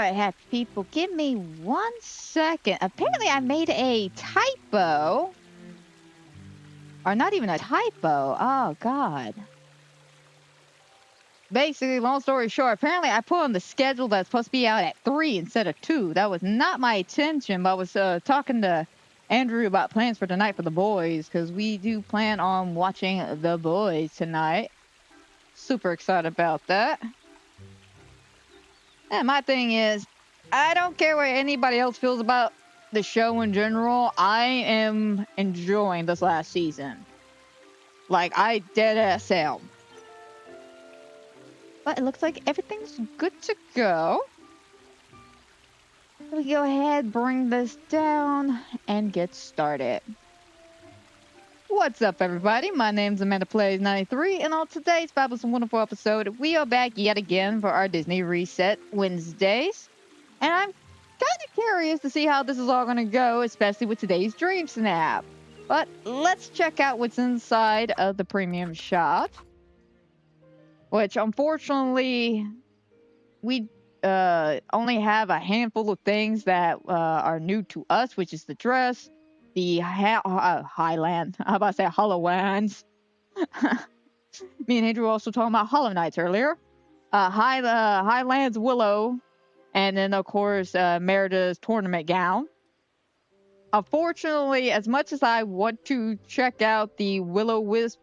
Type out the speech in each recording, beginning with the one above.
Alright, people, give me 1 second. Apparently I made a typo. Or not even a typo. Oh, God. Basically, long story short, apparently I put on the schedule that's supposed to be out at 3 instead of 2. That was not my intention, but I was talking to Andrew about plans for tonight for the boys, because we do plan on watching The Boys tonight. Super excited about that. And my thing is, I don't care what anybody else feels about the show in general. I am enjoying this last season. Like, I dead ass am. But it looks like everything's good to go. We go ahead, bring this down, and get started. What's up, everybody? My name's Amanda Plays 93, and on today's fabulous and wonderful episode, we are back yet again for our Disney Reset Wednesdays. And I'm kind of curious to see how this is all going to go, especially with today's Dreamsnap. But let's check out what's inside of the premium shop. Which, unfortunately, we only have a handful of things that are new to us, which is the dress, the Highland. How about to say Hollowands? Me and Andrew were also talking about Hollow Knights earlier. Highlands Willow, and then, of course, Merida's tournament gown. Unfortunately, as much as I want to check out the Will-O-Wisp,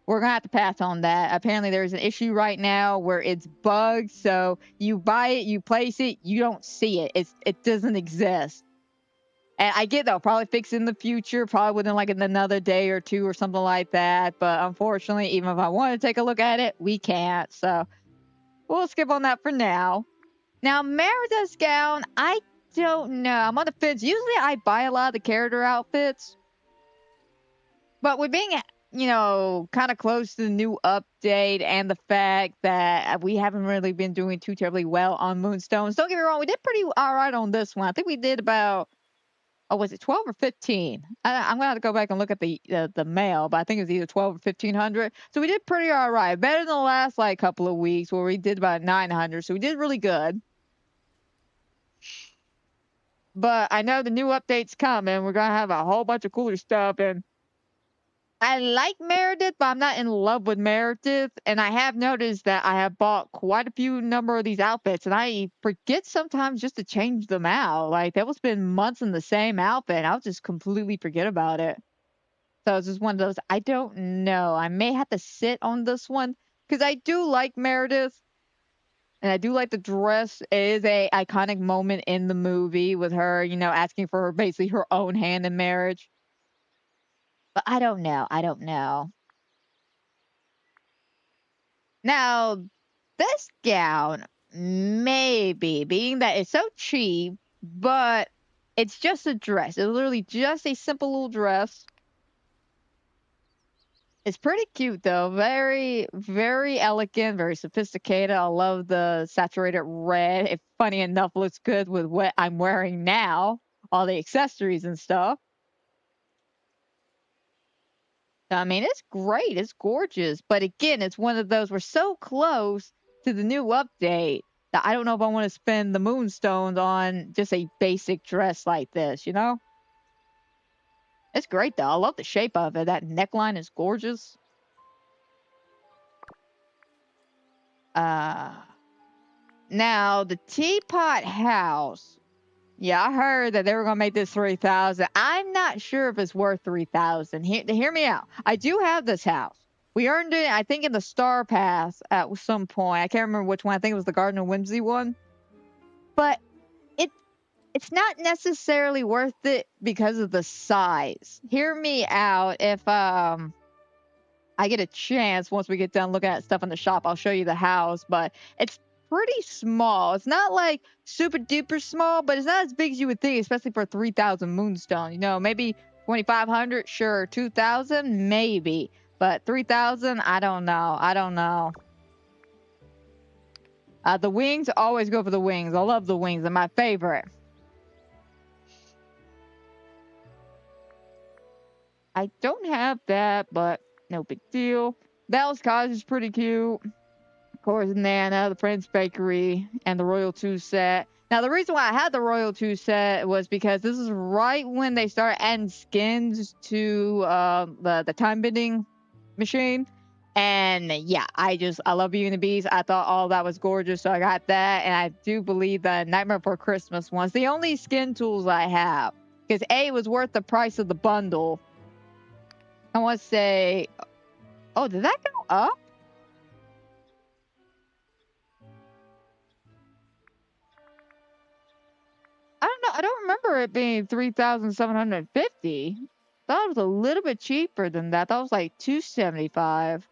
we're going to have to pass on that. Apparently, there's an issue right now where it's bugged, so you buy it, you place it, you don't see it. It doesn't exist. And I get they'll probably fix it in the future, probably within like another day or two or something like that. But unfortunately, even if I want to take a look at it, we can't. So we'll skip on that for now. Now, Merida's gown, I don't know. I'm on the fence. Usually I buy a lot of the character outfits. But with being, you know, kind of close to the new update and the fact that we haven't really been doing too terribly well on Moonstones. Don't get me wrong, we did pretty all right on this one. I think we did about, was it 12 or 15? I'm going to have to go back and look at the mail, but I think it was either 12 or 1,500. So we did pretty all right. Better than the last, like, couple of weeks where we did about 900. So we did really good. But I know the new update's coming. We're going to have a whole bunch of cooler stuff. And I like Meredith, but I'm not in love with Meredith. And I have noticed that I have bought quite a few number of these outfits. And I forget sometimes just to change them out. Like, they will spend months in the same outfit. And I'll just completely forget about it. So it's just one of those, I don't know. I may have to sit on this one. Because I do like Meredith. And I do like the dress. It is a iconic moment in the movie with her, you know, asking for her, basically her own hand in marriage. But I don't know. I don't know. Now, this gown, maybe, being that it's so cheap, but it's just a dress. It's literally just a simple little dress. It's pretty cute, though. Very, very elegant, very sophisticated. I love the saturated red. It, funny enough, looks good with what I'm wearing now. All the accessories and stuff. I mean, it's great. It's gorgeous. But again, it's one of those, we're so close to the new update that I don't know if I want to spend the Moonstones on just a basic dress like this, you know? It's great, though. I love the shape of it. That neckline is gorgeous. Now, the Teapot House. Yeah, I heard that they were going to make this 3,000. I'm not sure if it's worth 3,000. Hear me out. I do have this house. We earned it, I think, in the Star Pass at some point. I can't remember which one. I think it was the Garden of Whimsy one. But it's not necessarily worth it because of the size. Hear me out. If I get a chance, once we get done looking at stuff in the shop, I'll show you the house. But it's pretty small. It's not like super duper small, but it's not as big as you would think, especially for 3,000 Moonstone. You know, maybe 2,500, sure. 2,000, maybe. But 3,000, I don't know. I don't know. The wings, always go for the wings. I love the wings. They're my favorite. I don't have that, but no big deal. Belle's Cottage is pretty cute. Of course, Nana, the Prince Bakery, and the Royal 2 set. Now, the reason why I had the Royal 2 set was because this is right when they started adding skins to the time bending machine. And yeah, I love Beauty and the Beast. I thought all that was gorgeous, so I got that. And I do believe the Nightmare Before Christmas one's the only skin tools I have. Because A, it was worth the price of the bundle. I want to say, oh, did that go up? I don't know. I don't remember it being 3,750. Thought it was a little bit cheaper than that. That was like 275.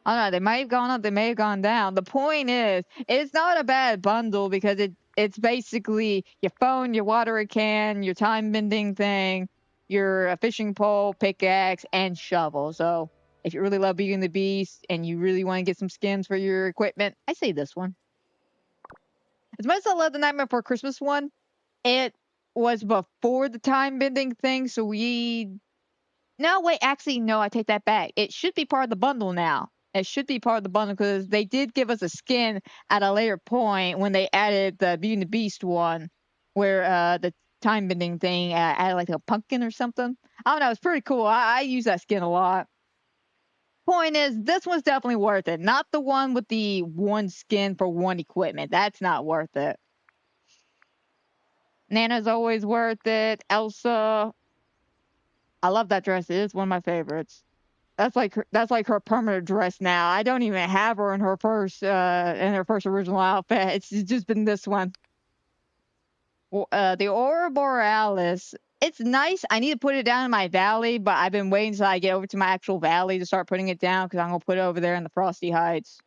I don't know. They might have gone up. They may have gone down. The point is, it's not a bad bundle because it's basically your phone, your watering can, your time bending thing, your fishing pole, pickaxe, and shovel. So if you really love Beauty and the Beast and you really want to get some skins for your equipment, I say this one. As much as I love the Nightmare Before Christmas one, it was before the time bending thing, so we. No, wait, actually, no, I take that back. It should be part of the bundle now. It should be part of the bundle because they did give us a skin at a later point when they added the Beauty and the Beast one, where the time bending thing added like a pumpkin or something. I don't know, it's pretty cool. I use that skin a lot. Point is, this one's definitely worth it. Not the one with the one skin for one equipment. That's not worth it. Nana's always worth it. Elsa, I love that dress. It is one of my favorites. That's like her permanent dress now. I don't even have her in her first original outfit. It's just been this one. The Aurora Borealis. It's nice. I need to put it down in my valley, but I've been waiting until I get over to my actual valley to start putting it down because I'm gonna put it over there in the Frosty Heights.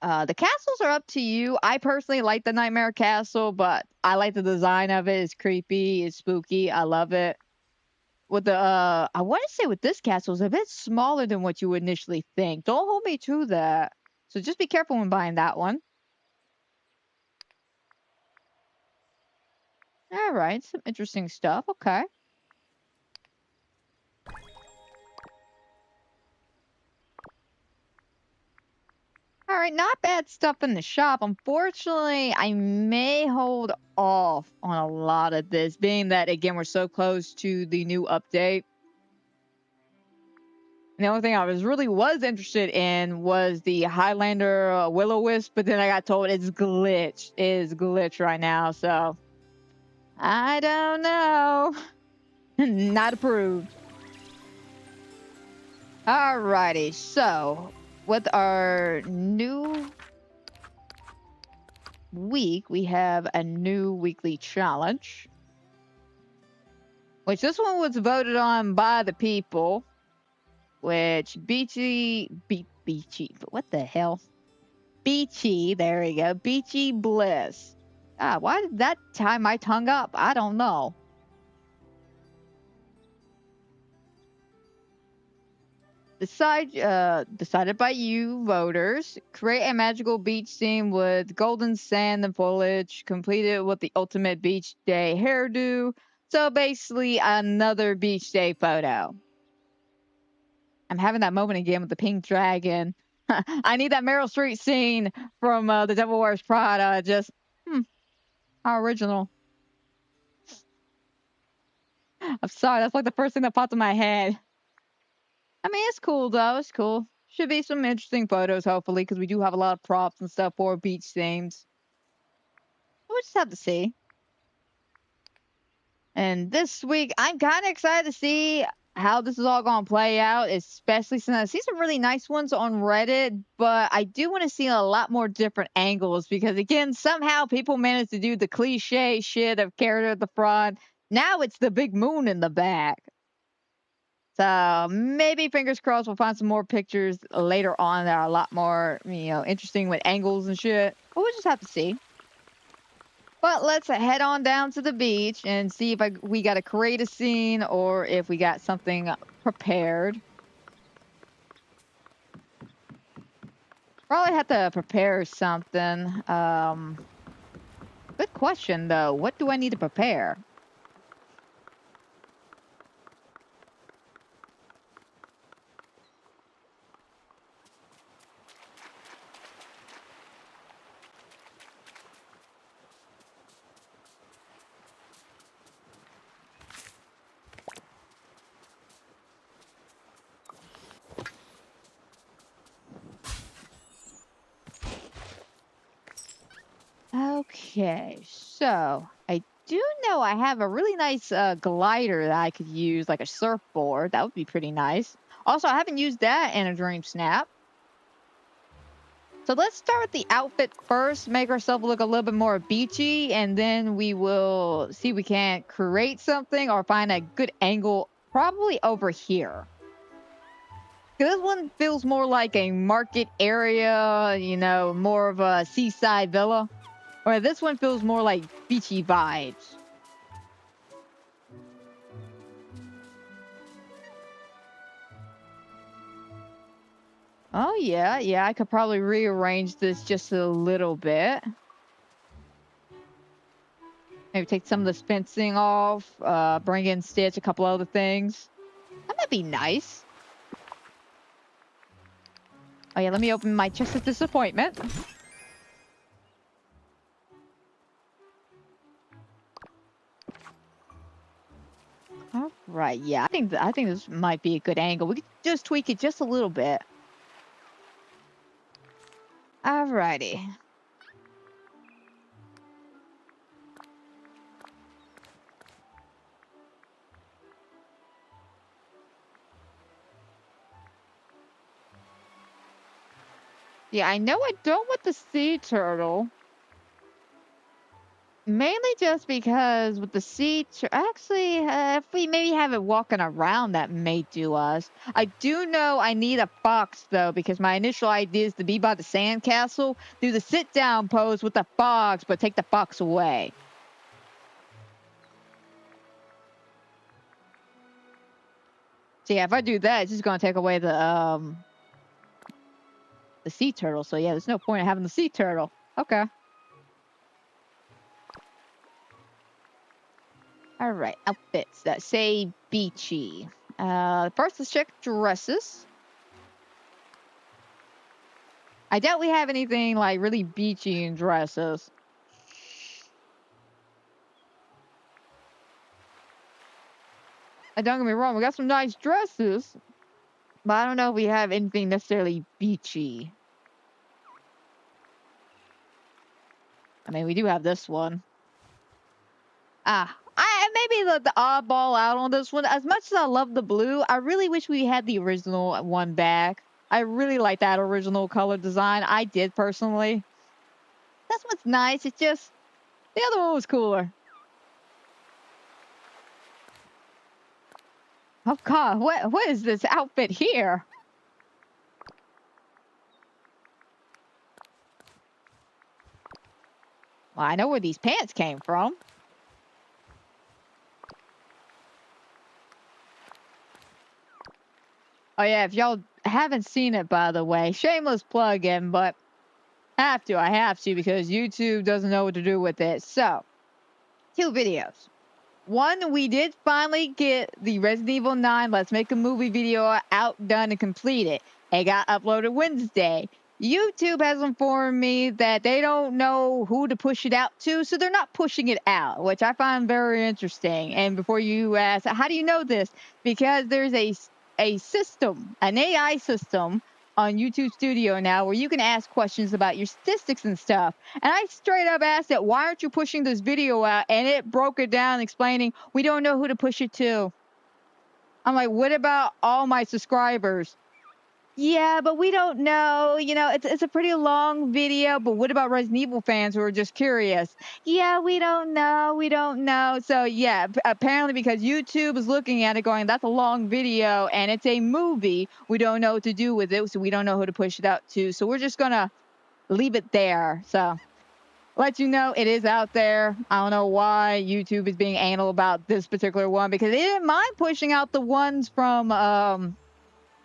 The castles are up to you. I personally like the Nightmare Castle, but I like the design of it. It's creepy. It's spooky. I love it. With the I want to say with this castle is a bit smaller than what you would initially think. Don't hold me to that. So just be careful when buying that one. All right, some interesting stuff. Okay. All right, not bad stuff in the shop. Unfortunately, I may hold off on a lot of this, being that again we're so close to the new update. And the only thing I was interested in was the Highlander Will-O-Wisp, but then I got told it's glitched. It is glitched right now, so I don't know. Not approved. Alrighty, so with our new week, we have a new weekly challenge. Which this one was voted on by the people. Which Beachy, what the hell? Beachy, there we go. Beachy Bliss. Why did that tie my tongue up? I don't know. Decided by you voters. Create a magical beach scene with golden sand and foliage. Complete it with the ultimate beach day hairdo. So basically, another beach day photo. I'm having that moment again with the pink dragon. I need that Meryl Streep scene from The Devil Wears Prada. Just, how original. I'm sorry, that's like the first thing that popped in my head. I mean, it's cool though. It's cool. Should be some interesting photos, hopefully, because we do have a lot of props and stuff for beach themes. We'll just have to see. And this week, I'm kind of excited to see how this is all going to play out, especially since I see some really nice ones on Reddit, but I do want to see a lot more different angles because, again, somehow people manage to do the cliche shit of character at the front. Now it's the big moon in the back. So maybe fingers crossed we'll find some more pictures later on that are a lot more, interesting with angles and shit. But we'll just have to see. But let's head on down to the beach and see if we got to create a scene or if we got something prepared. Probably have to prepare something. Good question, though. What do I need to prepare? Okay, so I do know I have a really nice glider that I could use, like a surfboard. That would be pretty nice. Also, I haven't used that in a Dream Snap. So let's start with the outfit first, make ourselves look a little bit more beachy, and then we will see if we can create something or find a good angle, probably over here. This one feels more like a market area, you know, more of a seaside villa. Or this one feels more like beachy vibes. Oh, yeah. Yeah, I could probably rearrange this just a little bit. Maybe take some of this fencing off, bring in Stitch, a couple other things. That might be nice. Oh, yeah, let me open my chest of disappointment. All right, yeah, I think this might be a good angle. We could just tweak it just a little bit. Alrighty. Yeah, I know I don't want the sea turtle. Mainly just because with the sea actually, if we maybe have it walking around, that may do us. I do know I need a fox, though, because my initial idea is to be by the sandcastle, do the sit-down pose with the fox, but take the fox away. So yeah, if I do that, it's just going to take away the sea turtle. So yeah, there's no point in having the sea turtle. Okay. All right, outfits that say beachy. First, let's check dresses. I doubt we have anything like really beachy in dresses. Don't get me wrong, we got some nice dresses, but I don't know if we have anything necessarily beachy. I mean, we do have this one. I maybe the oddball out on this one. As much as I love the blue, I really wish we had the original one back. I really like that original color design. I did personally. That's what's nice. It's just the other one was cooler. Oh God, what is this outfit here? Well, I know where these pants came from. Oh yeah, if y'all haven't seen it, by the way, shameless plug-in, but I have to because YouTube doesn't know what to do with it. So, 2 videos. One, we did finally get the Resident Evil 9 Let's Make a Movie video out, done, and completed. It got uploaded Wednesday. YouTube has informed me that they don't know who to push it out to, so they're not pushing it out, which I find very interesting. And before you ask, how do you know this? Because there's a system, an AI system on YouTube Studio now where you can ask questions about your statistics and stuff. And I straight up asked it, why aren't you pushing this video out? And it broke it down explaining, we don't know who to push it to. I'm like, what about all my subscribers? Yeah, but we don't know. You know, it's a pretty long video, but what about Resident Evil fans who are just curious? Yeah, we don't know. We don't know. So, yeah, apparently because YouTube is looking at it going, that's a long video and it's a movie. We don't know what to do with it, so we don't know who to push it out to. So we're just going to leave it there. So, let you know it is out there. I don't know why YouTube is being anal about this particular one because they didn't mind pushing out the ones from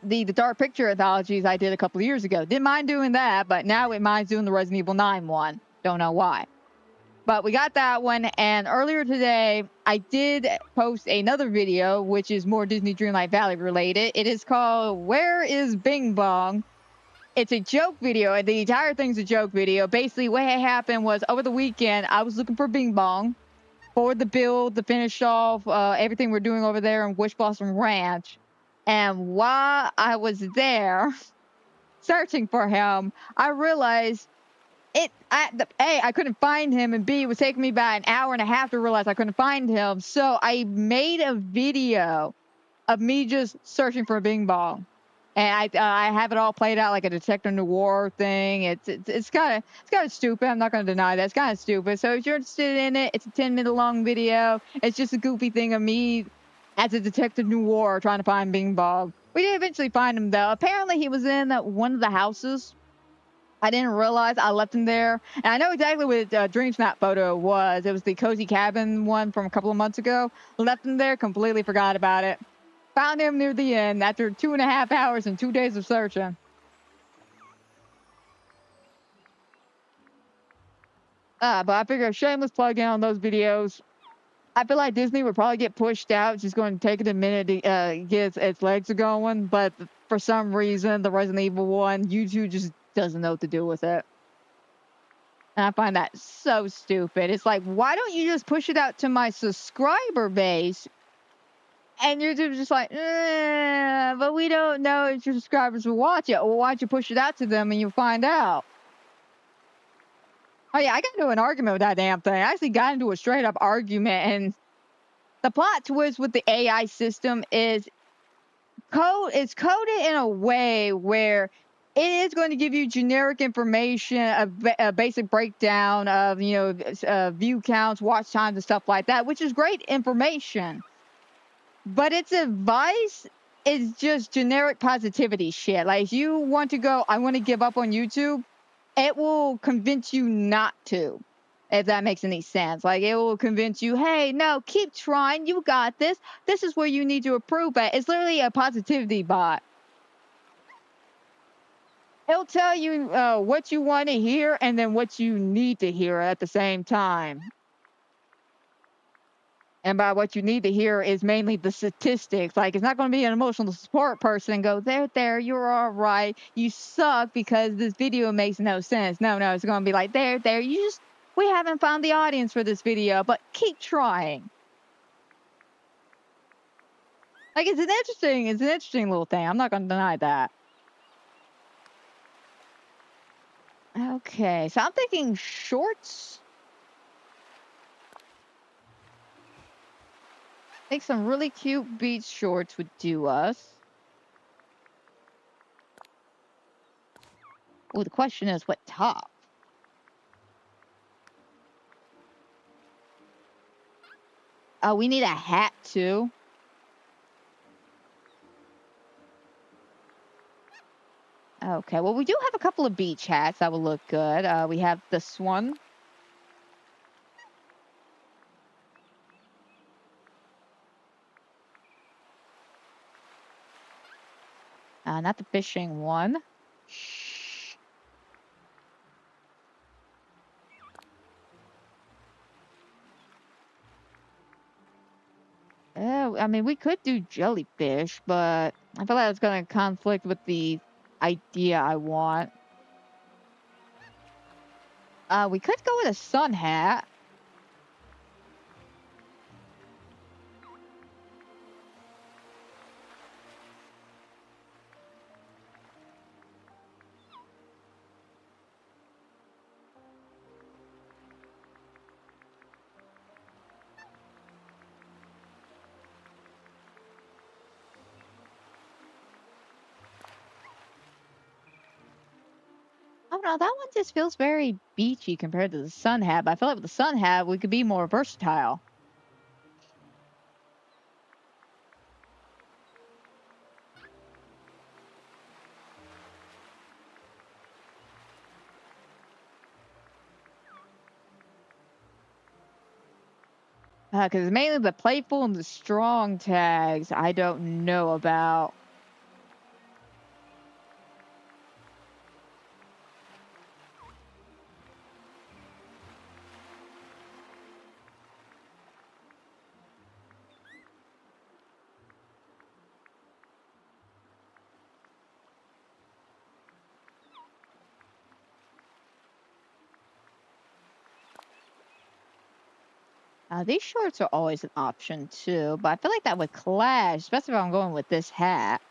the Dark Picture anthologies I did a couple of years ago. Didn't mind doing that, but now it minds doing the Resident Evil 9 one. Don't know why. But we got that one, and earlier today, I did post another video, which is more Disney Dreamlight Valley related. It is called, Where is Bing Bong? It's a joke video, and the entire thing's a joke video. Basically, what had happened was, over the weekend, I was looking for Bing Bong for the build to finish off everything we're doing over there in Wish Blossom Ranch. And while I was there searching for him, I realized A, I couldn't find him, and B, it was taking me about an hour and a half to realize I couldn't find him. So I made a video of me just searching for a Bing Bong, and I have it all played out like a detective noir thing. It's kind of stupid. I'm not going to deny that it's kind of stupid. So if you're interested in it, it's a 10-minute long video. It's just a goofy thing of me as a detective noir trying to find Bing Bong. We did eventually find him though. Apparently he was in one of the houses. I didn't realize I left him there. And I know exactly what Dreamsnap photo was. It was the cozy cabin one from a couple of months ago. Left him there, completely forgot about it. Found him near the end after 2.5 hours and 2 days of searching. But I figure shameless plug in on those videos. I feel like Disney would probably get pushed out. It's just going to take it a minute to get its legs going. But for some reason, the Resident Evil one, YouTube just doesn't know what to do with it. And I find that so stupid. It's like, why don't you just push it out to my subscriber base? And YouTube's just like, but we don't know if your subscribers will watch it. Well, why don't you push it out to them and you'll find out? Oh, yeah, I got into an argument with that damn thing. I actually got into a straight up argument. And the plot twist with the AI system is it's coded in a way where it is going to give you generic information, a basic breakdown of, view counts, watch times, and stuff like that, which is great information. But its advice is just generic positivity shit. Like, if you want to go, I want to give up on YouTube, it will convince you not to, if that makes any sense. Like, it will convince you, hey, no, keep trying. You got this. This is where you need to improve at. It's literally a positivity bot. It'll tell you what you want to hear and then what you need to hear at the same time. And by what you need to hear is mainly the statistics. Like, it's not going to be an emotional support person and go, there, you're all right. You suck because this video makes no sense. No, it's going to be like, there, we haven't found the audience for this video, but keep trying. Like, it's an interesting little thing. I'm not going to deny that. Okay, so I'm thinking shorts. I think some really cute beach shorts would do us. Oh, the question is, what top? We need a hat, too. Okay, well, we do have a couple of beach hats that will look good. We have this one. Not the fishing one. Shh. I mean, we could do jellyfish, but I feel like it's going to conflict with the idea I want. We could go with a sun hat. Oh no, that one just feels very beachy compared to the sun hat. But I feel like with the sun hat, we could be more versatile. Because mainly the playful and the strong tags I don't know about. These shorts are always an option too, but I feel like that would clash, especially if I'm going with this hat.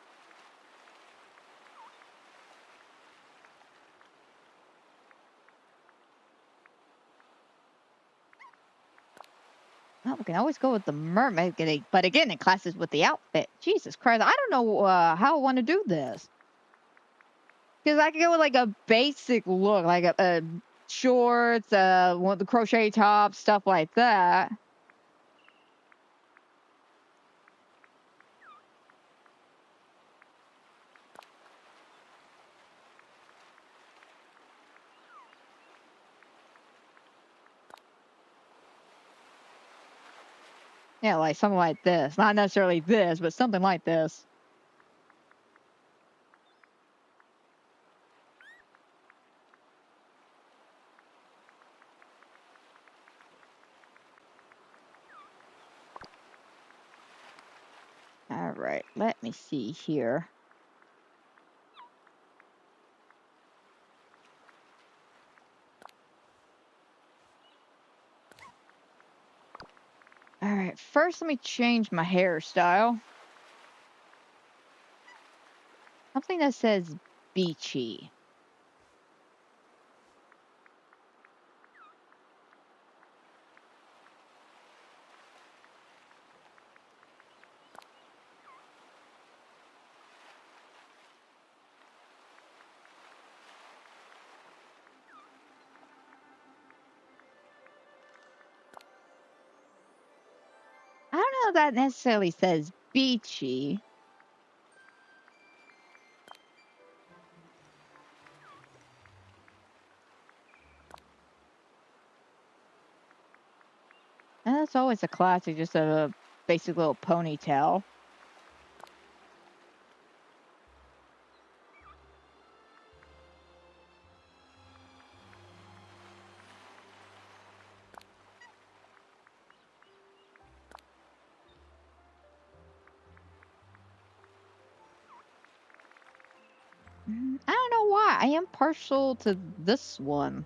We can always go with the mermaid, but again, it classes with the outfit. Jesus Christ, I don't know how I want to do this. Because I could go with like a basic look, like a shorts, one of the crochet tops, stuff like that. Yeah, like something like this. Not necessarily this, but something like this. All right, let me see here. All right, first let me change my hairstyle. Something that says beachy. I don't know if that necessarily says beachy. And that's always a classic, just a basic little ponytail. I don't know why. I am partial to this one.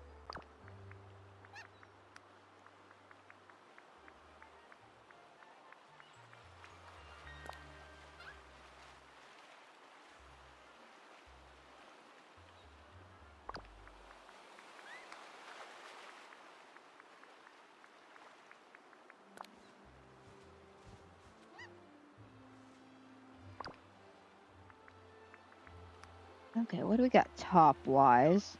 Okay, what do we got top-wise?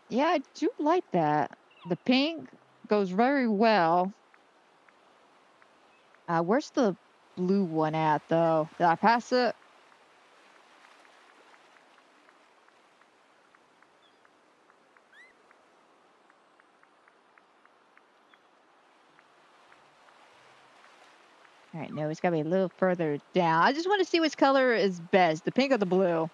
Yeah, I do like that. The pink goes very well. Where's the blue one at, though? Did I pass it? All right, no, it's got to be a little further down. I just want to see which color is best, the pink or the blue.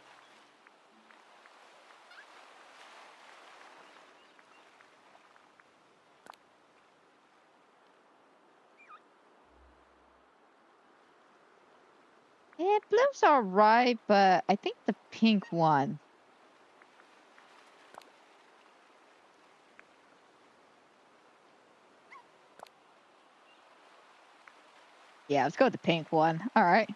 Yeah, blue's all right, but I think the pink one. Yeah, let's go with the pink one. All right.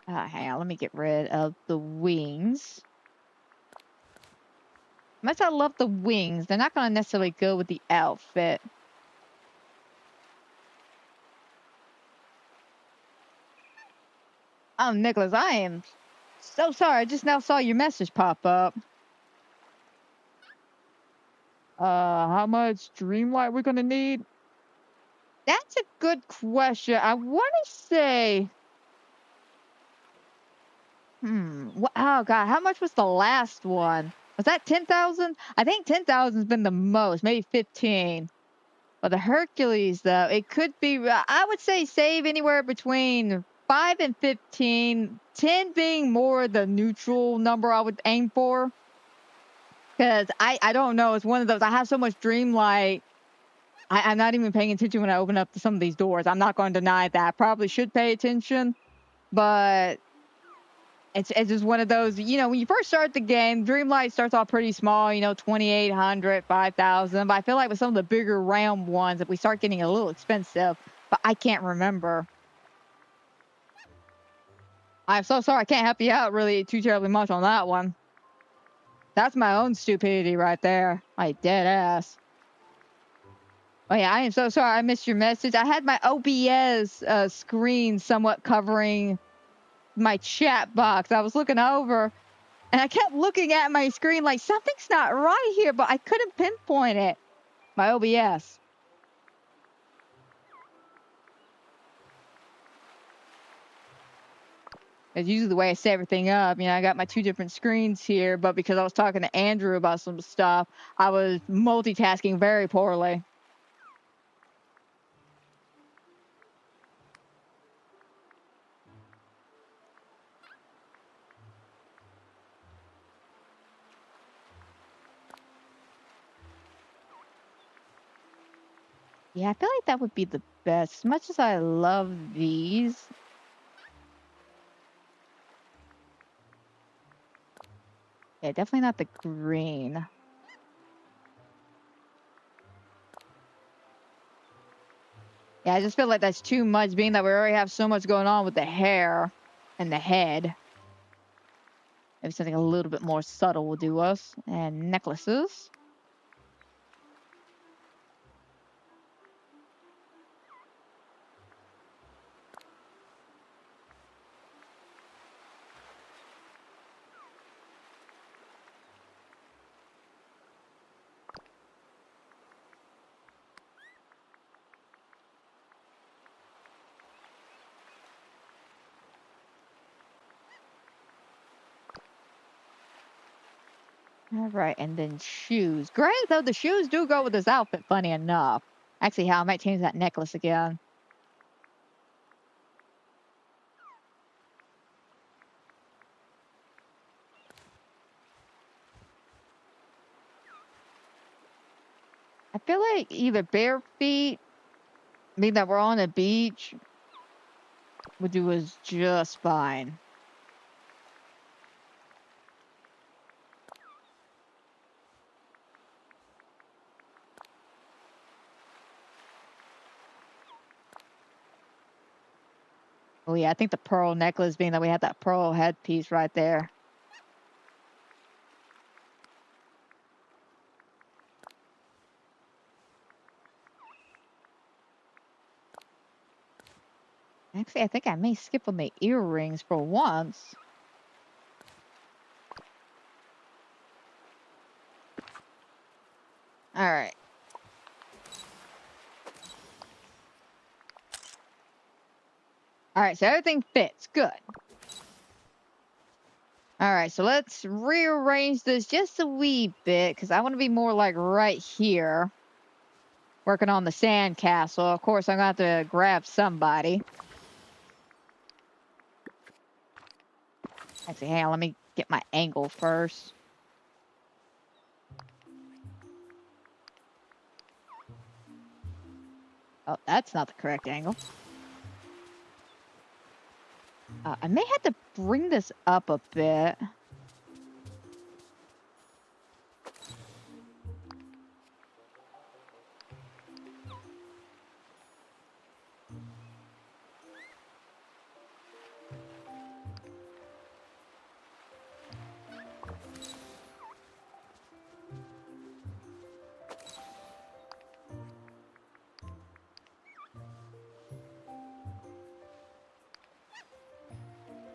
Hang on, let me get rid of the wings. Much I love the wings, they're not going to necessarily go with the outfit. Oh, Nicholas, I am so sorry. I just now saw your message pop up. How much Dreamlight we're going to need? That's a good question. I want to say... Oh, God. How much was the last one? Was that 10,000? I think 10,000 has been the most. Maybe 15. But the Hercules, though, it could be... I would say save anywhere between 5 and 15. 10 being more the neutral number I would aim for. Because I don't know. It's one of those... I have so much Dreamlight I'm not even paying attention when I open up to some of these doors. I'm not going to deny that. I probably should pay attention, but it's just one of those, you know, when you first start the game, Dreamlight starts off pretty small, you know, 2,800, 5,000. But I feel like with some of the bigger round ones, if we start getting a little expensive, but I can't remember. I'm so sorry. I can't help you out really too terribly much on that one. That's my own stupidity right there. Like, dead ass. Oh, yeah, I am so sorry I missed your message. I had my OBS screen somewhat covering my chat box. I was looking over, and I kept looking at my screen like, something's not right here, but I couldn't pinpoint it. My OBS. It's usually the way I set everything up. You know, I got my 2 different screens here, but because I was talking to Andrew about some stuff, I was multitasking very poorly. Yeah, I feel like that would be the best. As much as I love these. Yeah, definitely not the green. Yeah, I just feel like that's too much, being that we already have so much going on with the hair and the head. Maybe something a little bit more subtle will do us. And necklaces. All right, and then shoes. Great, though the shoes do go with this outfit, funny enough. Actually, how I might change that necklace again. I feel like either bare feet, being that we're on a beach, would do us just fine. Oh yeah, I think the pearl necklace, being that we had that pearl headpiece right there. Actually, I think I may skip on the earrings for once. All right. All right, so everything fits. Good. All right, so let's rearrange this just a wee bit, because I want to be more like right here, working on the sand castle. Of course, I'm going to have to grab somebody. Actually, hang on, let me get my angle first. Oh, that's not the correct angle. I may have to bring this up a bit.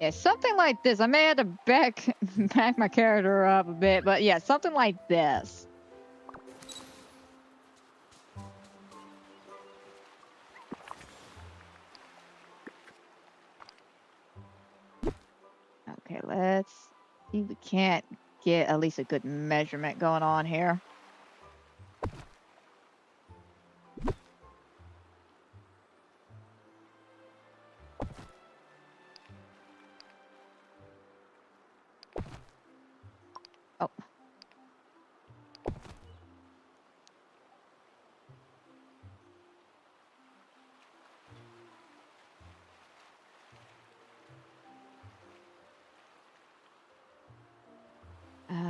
Yeah, something like this. I may have to back my character up a bit, but yeah, something like this. Okay, let's see if we can't get at least a good measurement going on here. Oh.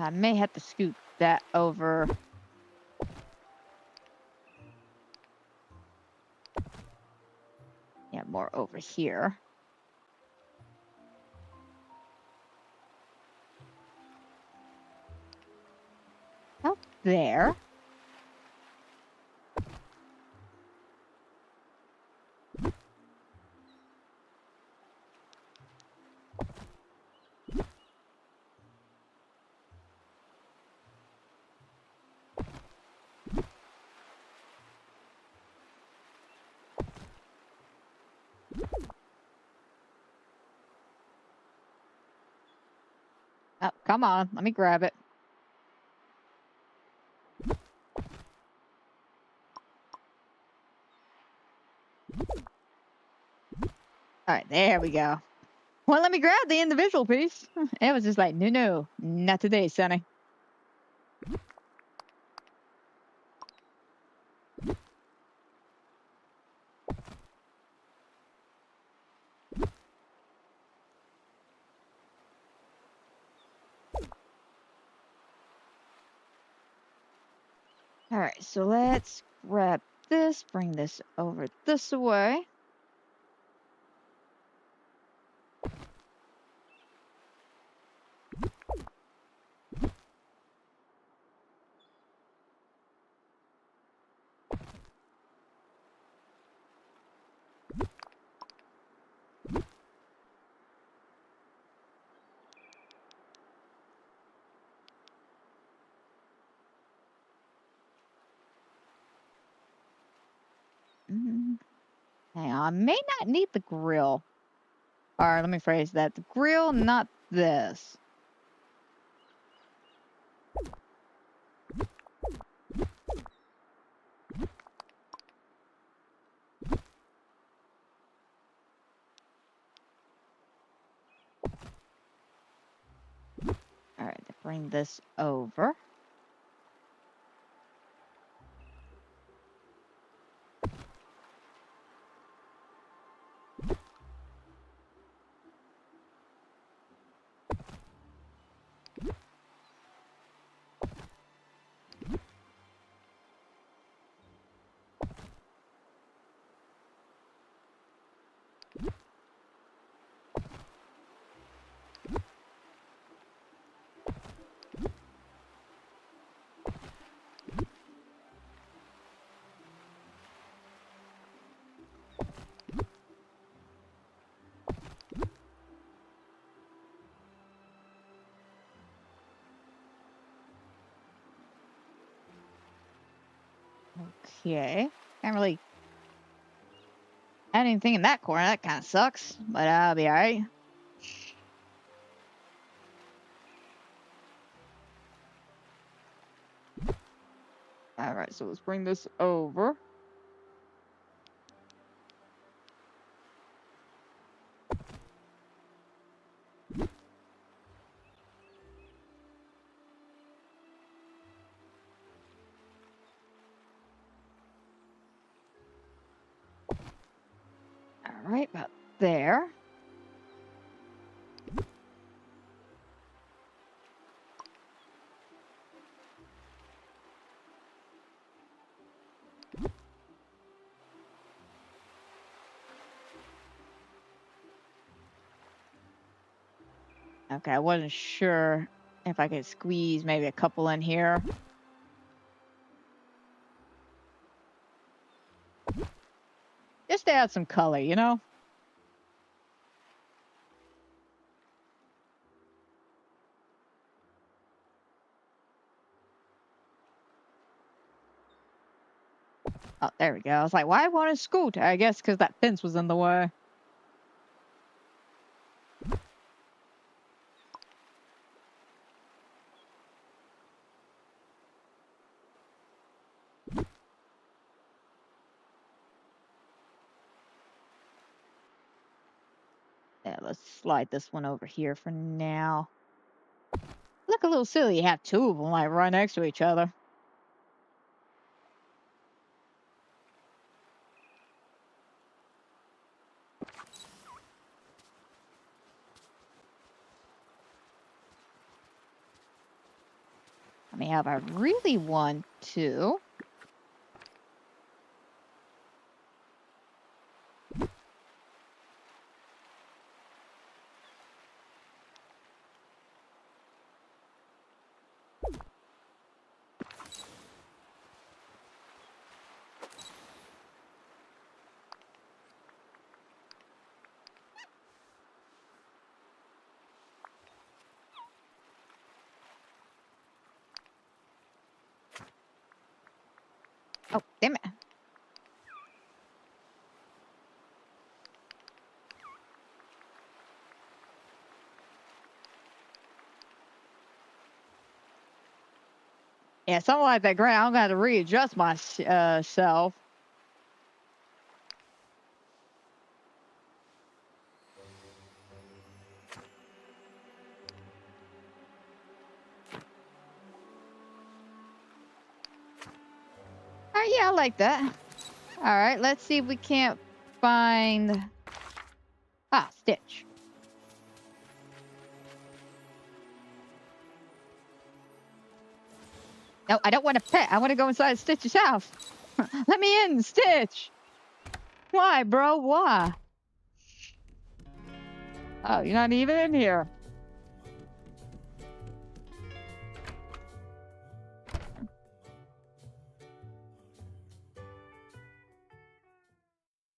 I may have to scoot that over. Yeah, more over here. Out there. Oh, come on. Let me grab it. All right, there we go. Well, let me grab the individual piece. It was just like, no, not today, Sonny. All right, so let's grab this, bring this over this way. Hang on, I may not need the grill. All right, let me phrase that. The grill, not this. All right, bring this over. Okay. Can't really add anything in that corner. That kind of sucks, but I'll be all right. All right, so let's bring this over. All right, about there. Okay, I wasn't sure if I could squeeze maybe a couple in here. Just to add some color, you know? Oh, there we go. I was like, why want to scoot? I guess because that fence was in the way. Yeah, let's slide this one over here for now. Look a little silly. You have two of them like right next to each other. I mean, if I really want to. Oh, damn it. Yeah, something like that. Great. I'm going to have to readjust myself. All right, yeah, I like that. All right, let's see if we can't find... Ah, Stitch. No, I don't want a pet. I want to go inside Stitch's house. Let me in, Stitch. Why, bro? Why? Oh, you're not even in here.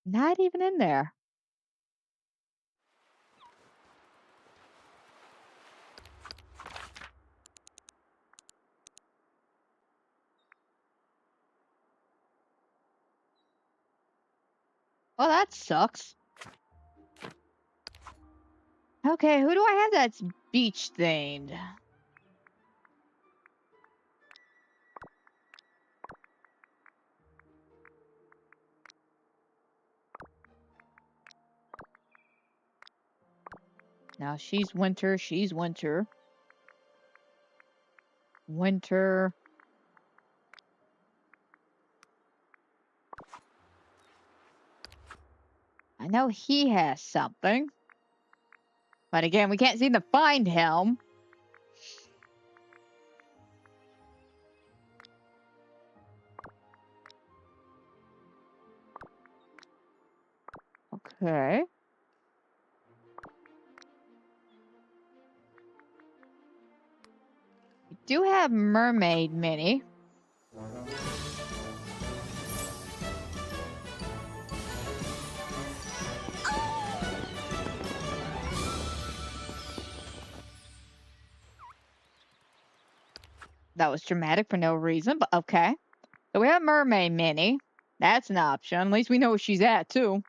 Not even in there. Well, that sucks. Okay, who do I have that's beach themed? Now she's winter. She's winter. Winter. I know he has something. But again, we can't seem to find him. Okay. We do have Mermaid Mini. That was dramatic for no reason, but okay. So we have Mermaid Mini. That's an option. At least we know where she's at, too.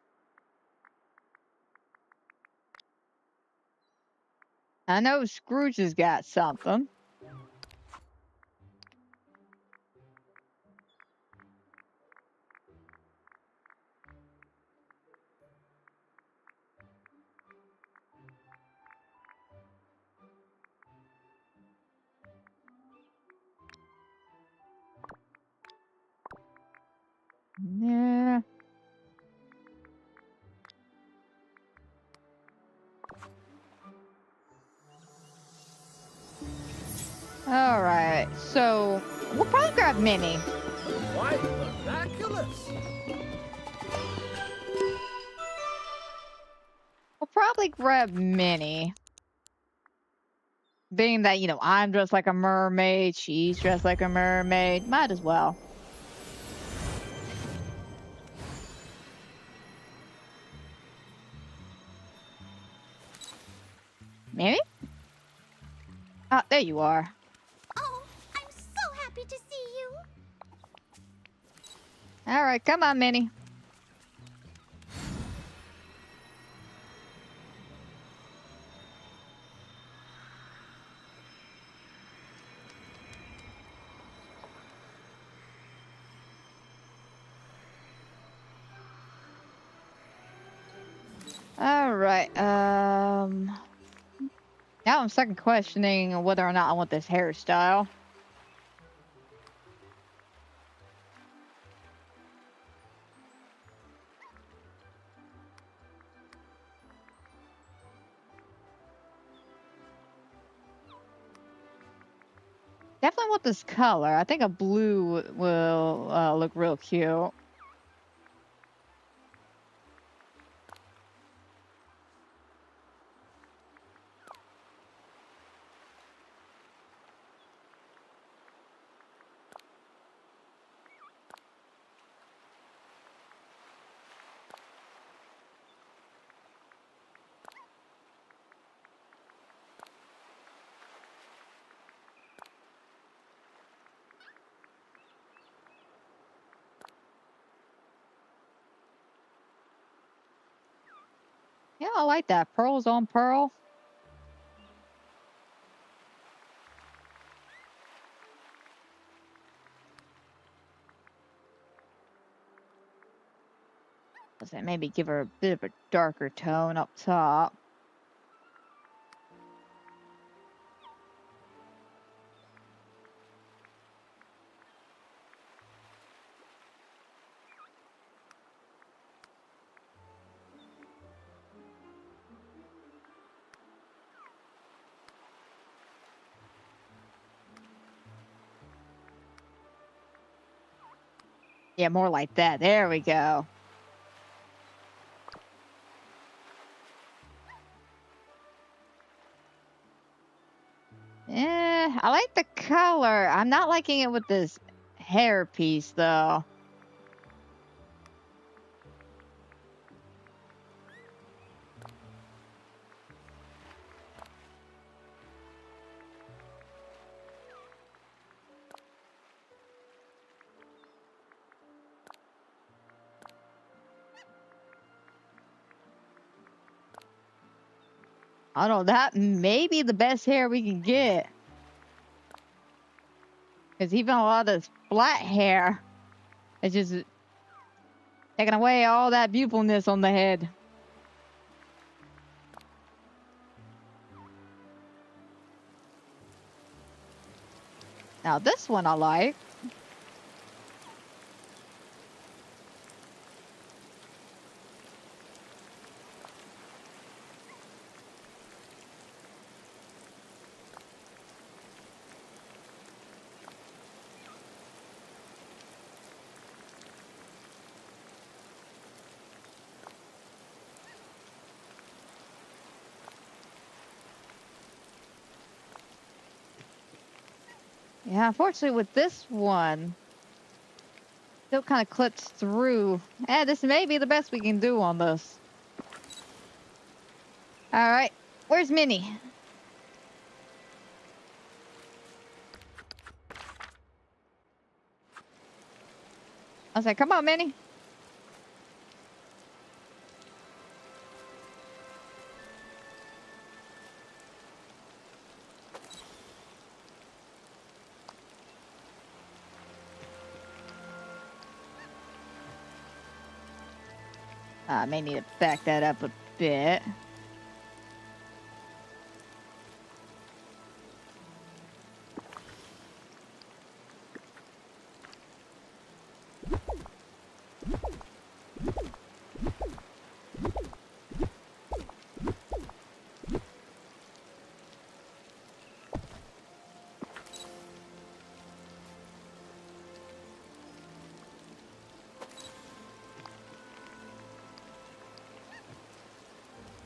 I know Scrooge has got something. Yeah. Alright, so we'll probably grab Minnie. Quite miraculous. We'll probably grab Minnie. Being that, you know, I'm dressed like a mermaid, she's dressed like a mermaid, might as well. Minnie? Ah, there you are. Oh, I'm so happy to see you. Alright, come on, Minnie. Alright, now I'm second questioning whether or not I want this hairstyle. Definitely want this color. I think a blue will look real cute. Yeah, I like that. Pearls on pearl. Let's say maybe give her a bit of a darker tone up top. Yeah, more like that. There we go. I like the color. I'm not liking it with this hair piece, though. I don't know. That may be the best hair we can get. Because even a lot of this flat hair is just taking away all that beautifulness on the head. Now, this one I like. Yeah, unfortunately with this one, still kind of clips through. This may be the best we can do on this. All right, where's Minnie? I was like, come on, Minnie. I may need to back that up a bit.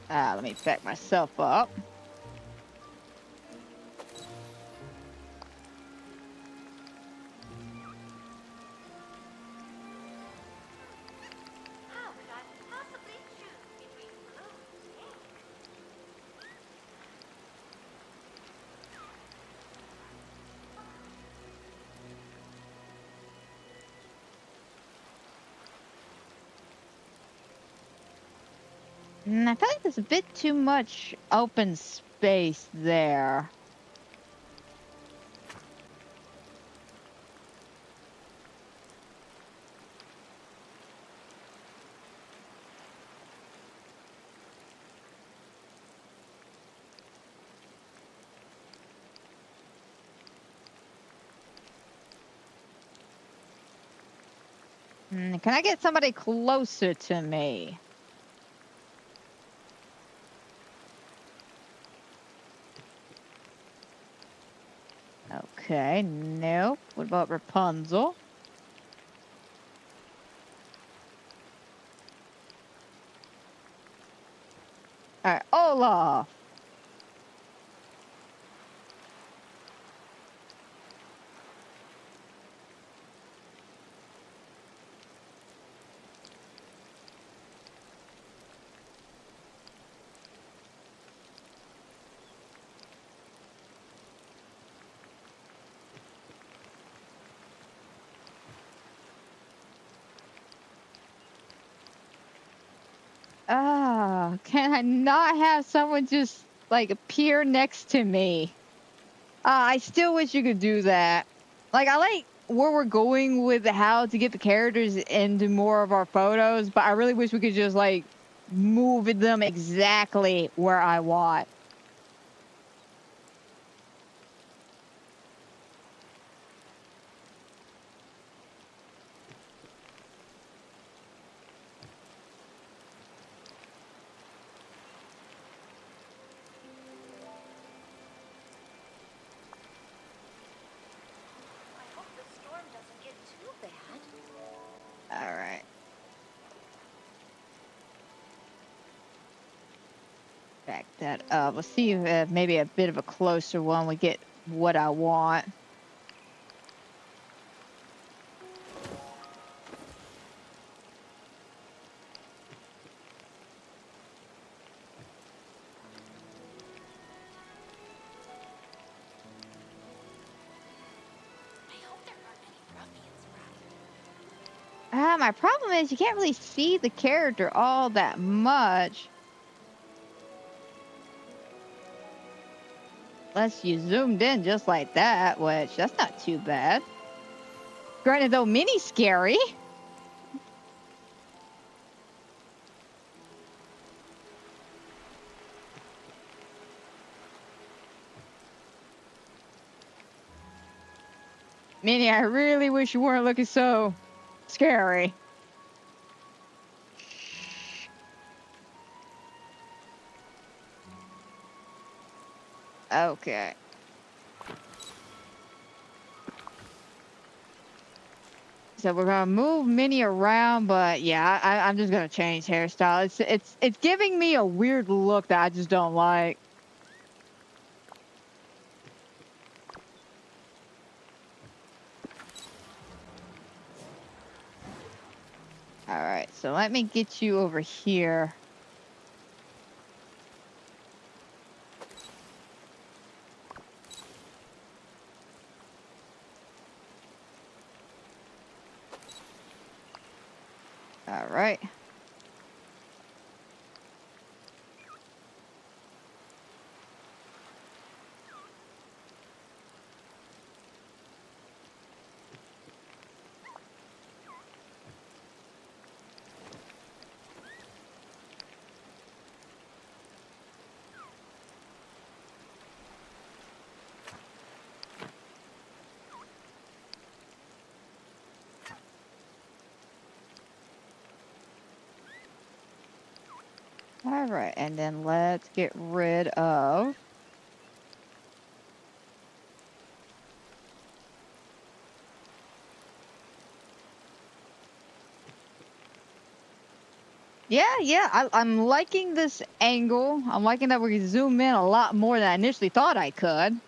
Let me back myself up. How could I possibly choose between blue and pink? I feel like there's a bit too much open space there. Can I get somebody closer to me? Okay, nope. What about Rapunzel? Alright, Olaf. Ah, can I not have someone just like appear next to me? I still wish you could do that. Like, I like where we're going with how to get the characters into more of our photos, but I really wish we could just like move them exactly where I want. I hope the storm doesn't get too bad. All right. Back that up. Let's see if maybe a bit of a closer one we get what I want. I hope there aren't any ruffians around. My problem is you can't really see the character all that much. Unless you zoomed in just like that, which that's not too bad. Granted, though, mini scary. Minnie, I really wish you weren't looking so scary. Okay. So we're gonna move Minnie around, but yeah, I'm just gonna change hairstyle. It's giving me a weird look that I just don't like. All right, so let me get you over here. All right. All right, and then let's get rid of. Yeah, I'm liking this angle. I'm liking that we can zoom in a lot more than I initially thought I could.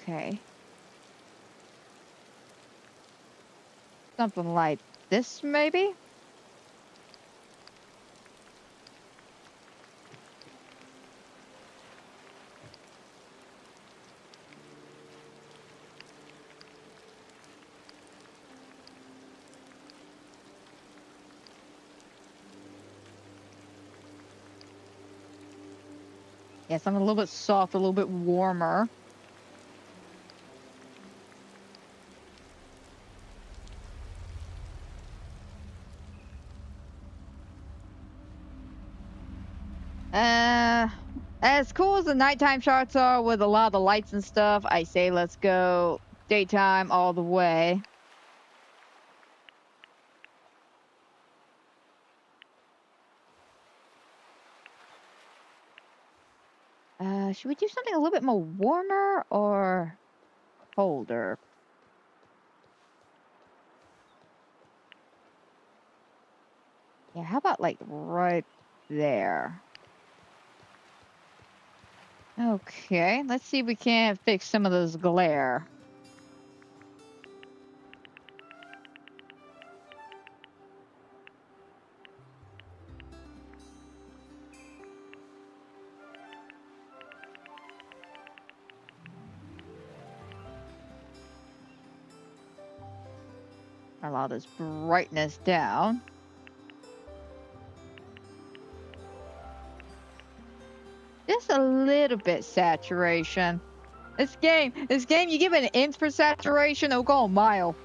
Okay. Something like this, maybe? Yeah, something a little bit soft, a little bit warmer. As cool as the nighttime shots are with a lot of the lights and stuff, I say let's go Daytime all the way. Should we do something a little bit more warmer or colder? Yeah, how about like right there? Okay, let's see if we can't fix some of those glare. Allow this brightness down. Just a little bit saturation. This game, you give it an inch for saturation, it'll go a mile.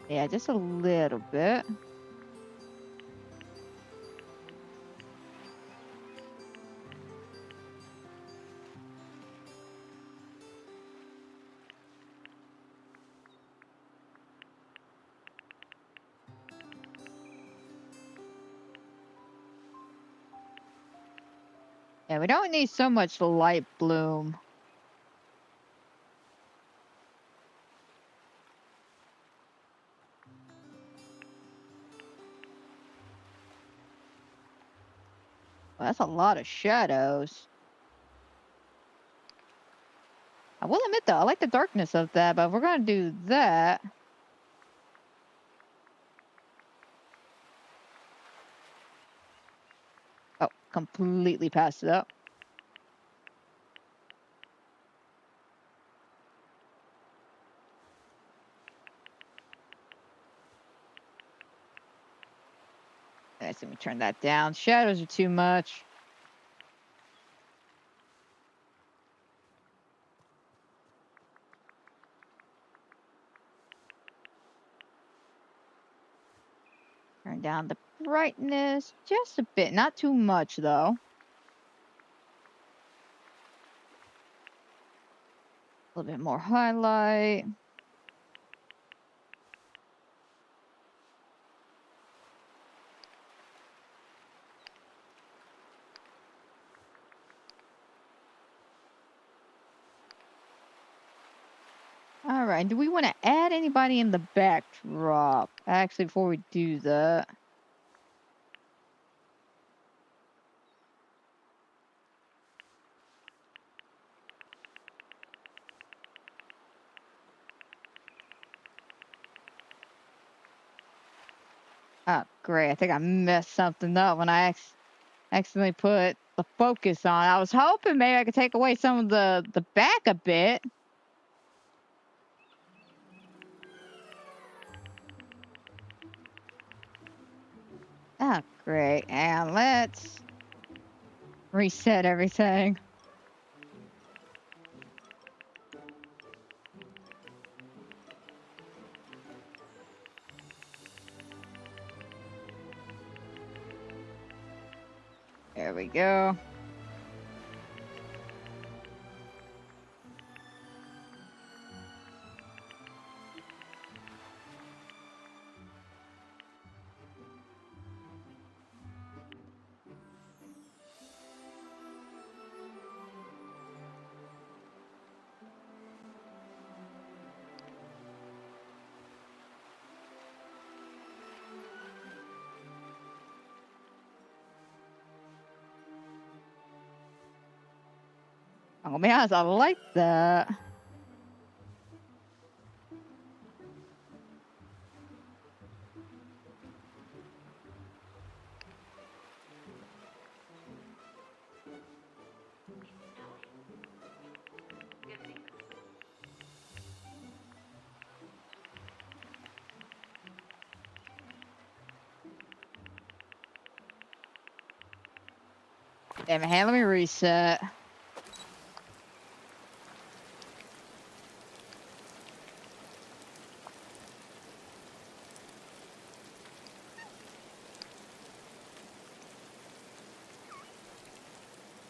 Yeah, just a little bit. Yeah, we don't need so much light bloom. Well, that's a lot of shadows. I will admit though, I like the darkness of that, but if we're gonna do that. Oh, completely passed it up. Let's let me turn that down. Shadows are too much. Turn down the brightness just a bit, not too much though. A little bit more highlight. All right, do we want to add anybody in the backdrop? Actually, before we do that. Oh, great. I think I messed something up when I accidentally put the focus on. I was hoping maybe I could take away some of the back a bit. Oh, great. And let's reset everything. There we go. I'm gonna be honest, I like that. Damn it, hey, let me reset.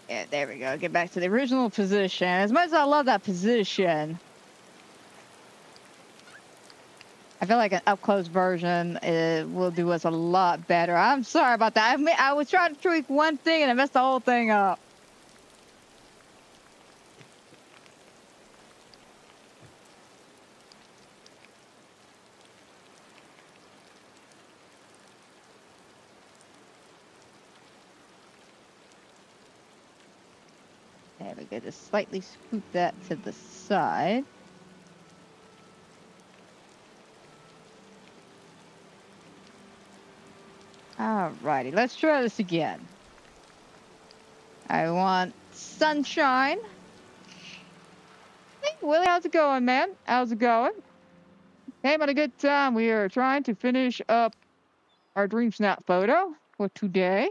Yeah, there we go. Get back to the original position. As much as I love that position, I feel like an up-close version will do us a lot better. I'm sorry about that. I was trying to tweak one thing and I messed the whole thing up. There we go. Just slightly scoot that to the side. Alrighty, let's try this again. I want sunshine. Hey, Willie, how's it going, man? How's it going? Hey, having a good time. We are trying to finish up our Dreamsnap photo for today.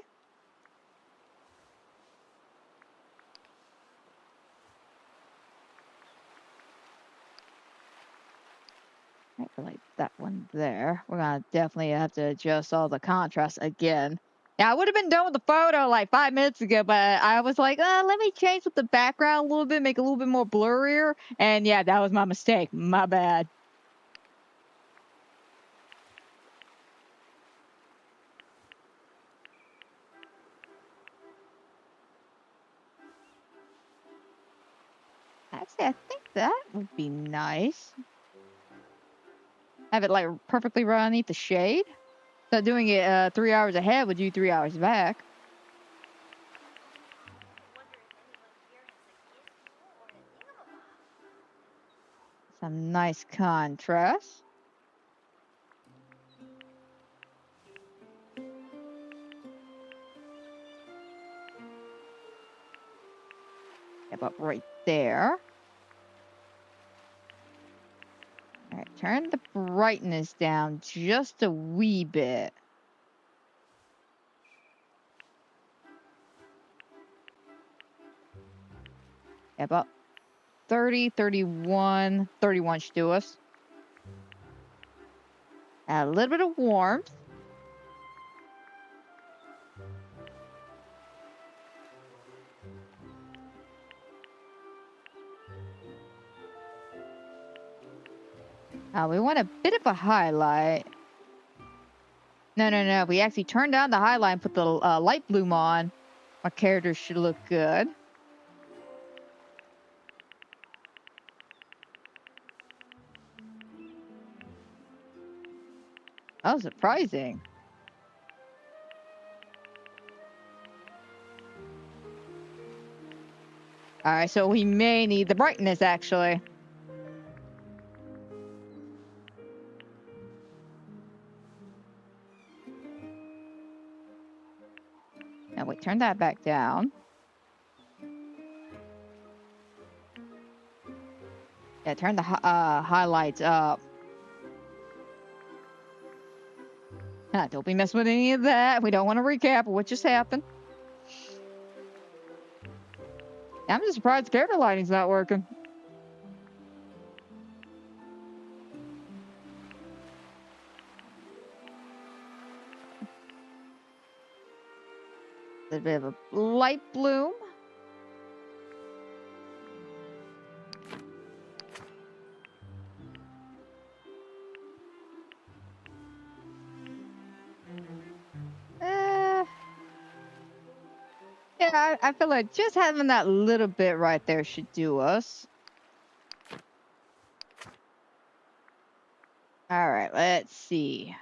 I feel like that one there. We're gonna definitely have to adjust all the contrast again. Yeah, I would have been done with the photo like 5 minutes ago, but I was like, let me change with the background a little bit, make it a little bit more blurrier. And yeah, that was my mistake. My bad. Actually, I think that would be nice. Have it like perfectly right underneath the shade. So doing it 3 hours ahead would do 3 hours back. Wonder if anyone here has a gizmo or a thingamabob. Some nice contrast. Yep, up right there. All right, turn the brightness down just a wee bit. Yeah, about 30, 31, 31 should do us. Add a little bit of warmth. We want a bit of a highlight. No. We actually turned down the highlight and put the light bloom on. Our characters should look good. Oh, surprising. All right, so we may need the brightness, actually. Now, we turn that back down. Yeah, turn the highlights up. Don't be messing with any of that. We don't want to recap what just happened. I'm just surprised the character lighting's not working. A bit of a light bloom. Yeah, I feel like just having that little bit right there should do us. All right, let's see.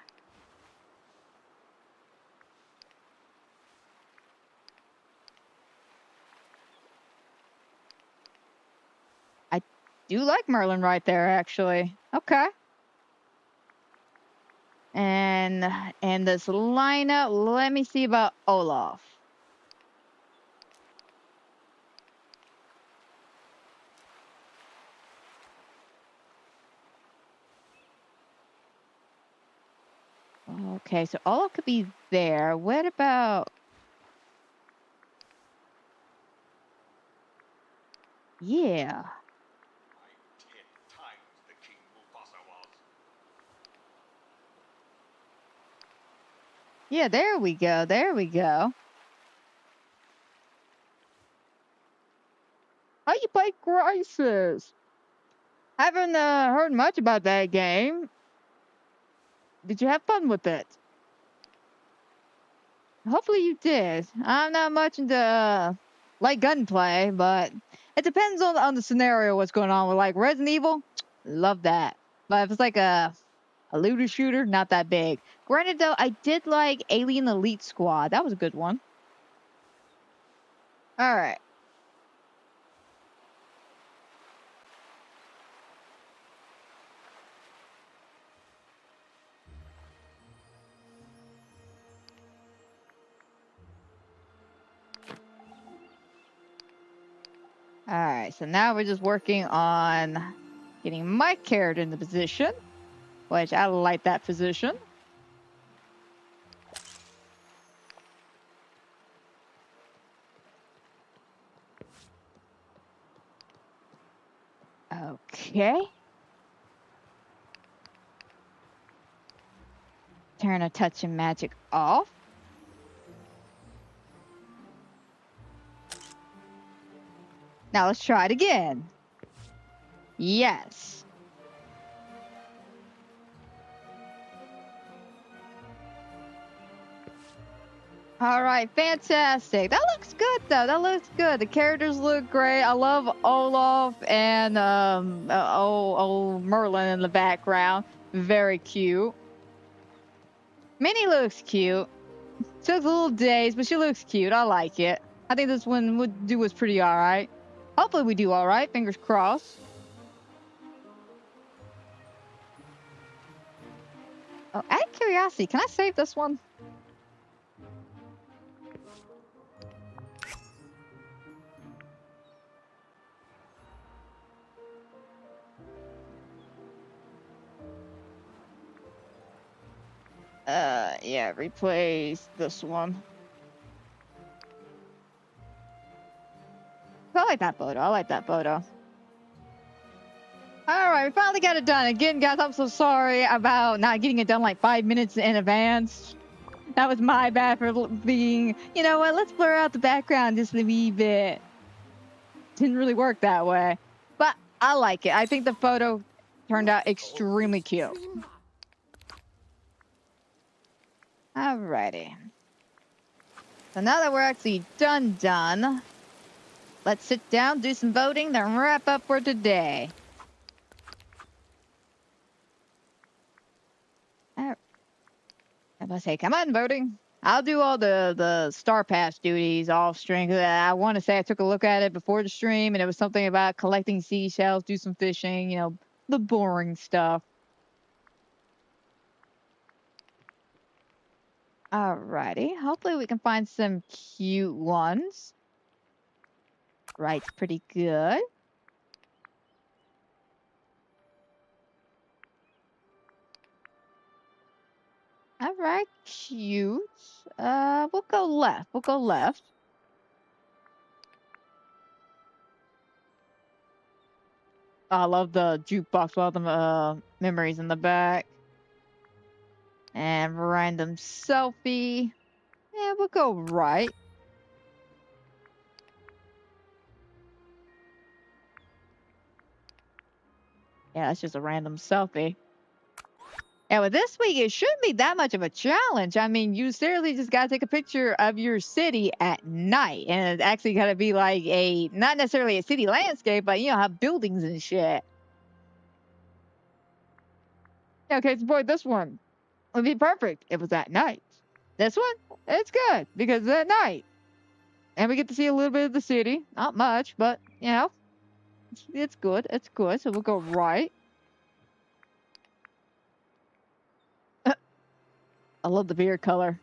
I do like Merlin right there, actually. Okay. And this lineup, let me see about Olaf. Okay, so Olaf could be there. What about... Yeah. Yeah, there we go. There we go. How you play Crisis? I haven't heard much about that game. Did you have fun with it? Hopefully you did. I'm not much into light gunplay, but it depends on the scenario. What's going on with like Resident Evil? Love that. But if it's like a looter shooter, not that big. Granted, though, I did like Alien Elite Squad. That was a good one. All right. All right. So now we're just working on getting my character in the position, which I like that position. Okay. Turn a touch of magic off. Now let's try it again. Yes. All right, fantastic. That looks good, though. That looks good. The characters look great. I love Olaf and old Merlin in the background. Very cute. Minnie looks cute. She looks a little dazed, but she looks cute. I like it. I think this one would do us pretty all right. Hopefully we do all right. Fingers crossed. Oh, out of curiosity, can I save this one? Yeah, replace this one. I like that photo. I like that photo. Alright, we finally got it done. Again, guys, I'm so sorry about not getting it done like 5 minutes in advance. That was my bad for being, you know what, let's blur out the background just a wee bit. Didn't really work that way. But I like it. I think the photo turned out extremely cute. Alrighty. So now that we're actually done, let's sit down, do some voting, then wrap up for today. I say, come on, voting. I'll do all the Star Pass duties off stream. I want to say I took a look at it before the stream, and it was something about collecting seashells, do some fishing, you know, the boring stuff. Alrighty. Hopefully we can find some cute ones. Right's pretty good. Alright, cute. We'll go left. We'll go left. I love the jukebox with all the memories in the back. And random selfie. Yeah, we'll go right. Yeah, that's just a random selfie. And with this week, it shouldn't be that much of a challenge. I mean, you seriously just gotta take a picture of your city at night. And it's actually gotta be like not necessarily a city landscape, but, you know, have buildings and shit. Yeah, okay, so boy, this one would be perfect if it was at night. This one, it's good because it's at night. And we get to see a little bit of the city. Not much, but, you know, it's good. It's good. So we'll go right. I love the beard color.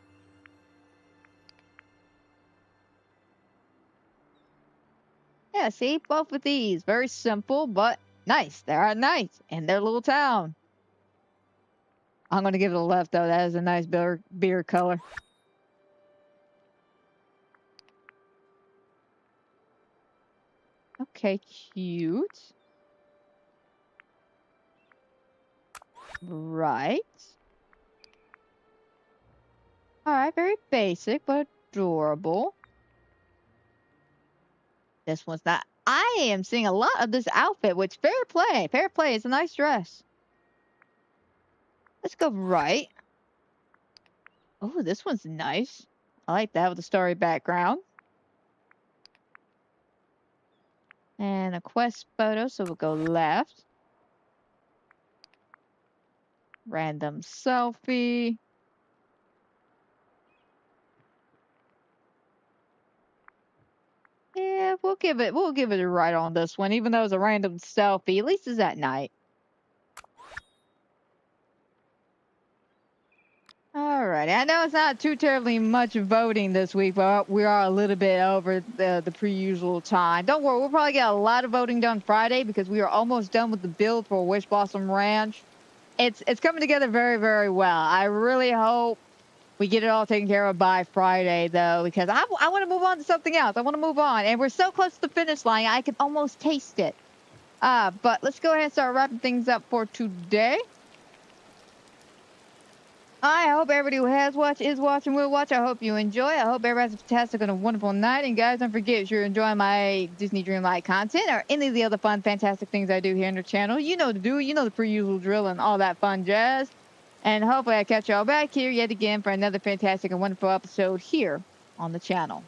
Yeah, see, both of these. Very simple, but nice. They're at night in their little town. I'm going to give it a left, though. That is a nice beard color. Okay, cute. Right. Alright, very basic, but adorable. This one's not I am seeing a lot of this outfit, which fair play. Fair play. It's a nice dress. Let's go right. Oh, this one's nice. I like that with the starry background. And a quest photo, so we'll go left. Random selfie. Yeah, we'll give it a right on this one, even though it's a random selfie. At least it's at night. Alright, I know it's not too terribly much voting this week, but we are a little bit over the pre-usual time. Don't worry, we'll probably get a lot of voting done Friday because we are almost done with the build for Wish Blossom Ranch. It's coming together very, very well. I really hope we get it all taken care of by Friday, though, because I want to move on to something else. I want to move on, and we're so close to the finish line, I can almost taste it. But let's go ahead and start wrapping things up for today. I hope everybody who has watched, is watching, will watch. I hope you enjoy. I hope everybody has a fantastic and a wonderful night. And guys, don't forget, if you're enjoying my Disney Dreamlight content or any of the other fun, fantastic things I do here on the channel, you know what to do. You know the pre-usual drill and all that fun jazz. And hopefully I catch y'all back here yet again for another fantastic and wonderful episode here on the channel.